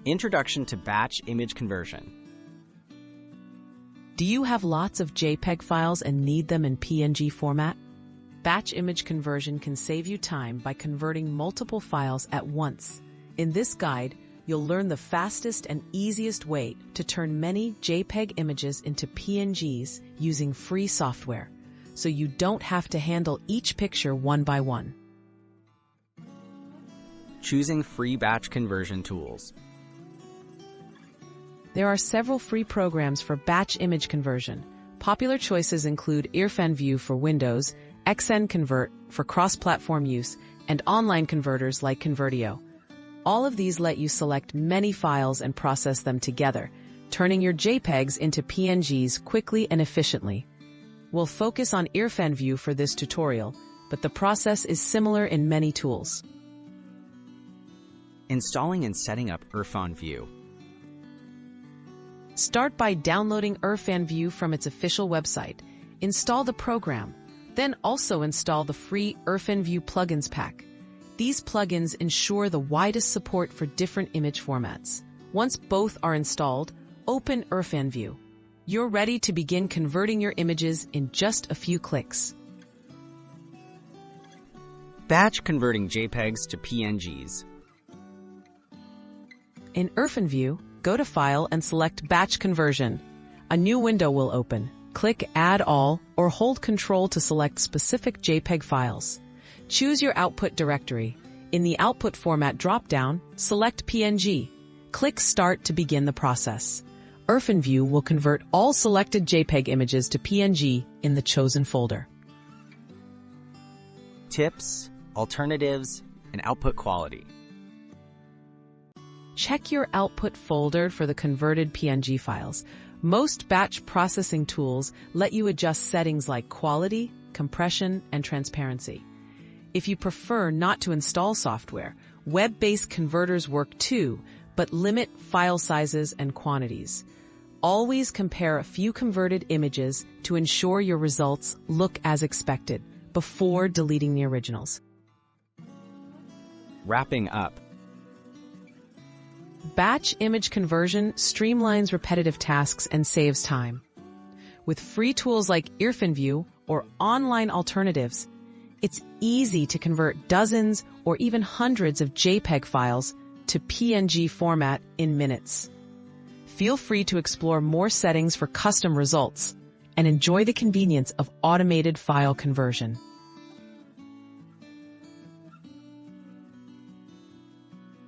Introduction to Batch Image Conversion. Do you have lots of JPEG files and need them in PNG format? Batch image conversion can save you time by converting multiple files at once. In this guide, you'll learn the fastest and easiest way to turn many JPEG images into PNGs using free software, so you don't have to handle each picture one by one. Choosing free batch conversion tools. There are several free programs for batch image conversion. Popular choices include IrfanView for Windows, xnconvert for cross-platform use, and online converters like Convertio. All of these let you select many files and process them together, turning your JPEGs into PNGs quickly and efficiently. We'll focus on IrfanView for this tutorial, but the process is similar in many tools. Installing and setting up IrfanView. Start by downloading IrfanView from its official website. Install the program, then also install the free IrfanView plugins pack. These plugins ensure the widest support for different image formats. Once both are installed, open IrfanView. You're ready to begin converting your images in just a few clicks. Batch converting JPEGs to PNGs. In IrfanView, go to File and select Batch Conversion. A new window will open. Click Add All or hold Ctrl to select specific JPEG files. Choose your output directory. In the Output Format drop-down, select PNG. Click Start to begin the process. IrfanView will convert all selected JPEG images to PNG in the chosen folder. Tips, alternatives, and output quality. Check your output folder for the converted PNG files. Most batch processing tools let you adjust settings like quality, compression, and transparency. If you prefer not to install software, web-based converters work too, but limit file sizes and quantities. Always compare a few converted images to ensure your results look as expected before deleting the originals. Wrapping up. Batch image conversion streamlines repetitive tasks and saves time. With free tools like IrfanView or online alternatives, it's easy to convert dozens or even hundreds of JPEG files to PNG format in minutes. Feel free to explore more settings for custom results and enjoy the convenience of automated file conversion.